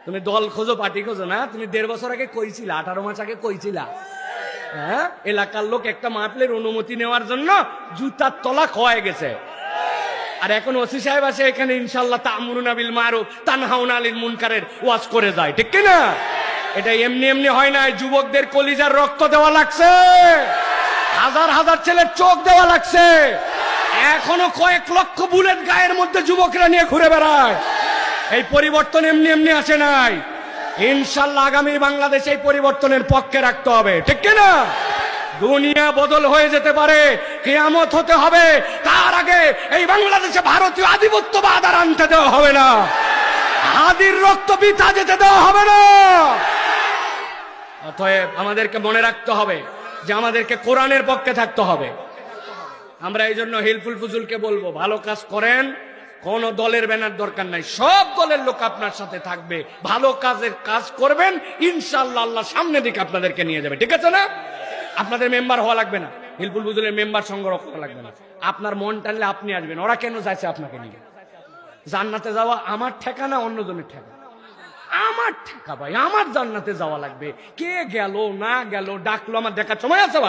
তুমি দল খোঁজো, পার্টি খোঁজো না। তুমি 1.5 বছর আগে কইছিলা, 18 মাস আগে কইছিলা, হ্যাঁ, এলাকার লোক একটা মাহফিলের অনুমতি নেওয়ার জন্য জুতার তলা খোয়া গেছে। আর এখন ওসি সাহেব আসে এখানে ইনশাআল্লাহ তা'মুরুনা বিল মারুফ তানহাউনা আনিল মুনকারের ওয়াজ করে যায়, ঠিক কি না? এটা এমনি এমনি হয় না, যুবকদের কলিজার রক্ত দেওয়া লাগছে, হাজার হাজার ছেলের চোখ দেওয়া লাগছে, এখনো কয়েক লক্ষ বুলেট গায়ের মধ্যে যুবকরা নিয়ে ঘুরে বেড়ায়। এই পরিবর্তন এমনি এমনি আসে নাই। ইনশাআল্লাহ আগামী বাংলাদেশ এই পরিবর্তনের পক্ষে রাখতে হবে, ঠিক কি না? দুনিয়া বদল হয়ে যেতে পারে, কিয়ামত হতে হবে, তার আগে এই বাংলাদেশে ভারতীয় আধিপত্যবাদ আর আনতে দেওয়া হবে না, হাদির রক্ত বৃথা যেতে দেওয়া হবে না। অতএব আমাদেরকে মনে রাখতে হবে যে আমাদেরকে কোরআনের পক্ষে থাকতে হবে। আমরা এই জন্য হিলফুল ফুজুলকে বলবো, ভালো কাজ করেন, কোন দলের ব্যানার দরকার নাই, সব দলের লোক আপনার সাথে থাকবে, ভালো কাজের কাজ করবেন, ইনশাআল্লাহ আল্লাহ সামনের দিকে আপনাদেরকে নিয়ে যাবে, ঠিক আছে না? আপনাদের মেম্বার হওয়া লাগবে না, হিলফুল ফুজুলের মেম্বার সংগ্রহ করা লাগবে না, আপনার মন টানলে আপনি আসবেন। ওরা কেন যাচ্ছে আপনাকে নিয়ে? জান্নাতে যাওয়া আমার ঠেকা না অন্যজনের ঠেকা? আমার ঠেকা ভাই, আমার জান্নাতে যাওয়া লাগবে। কে গেল না গেল, ডাকলো, আমার দেখার সময় আছে ভাই?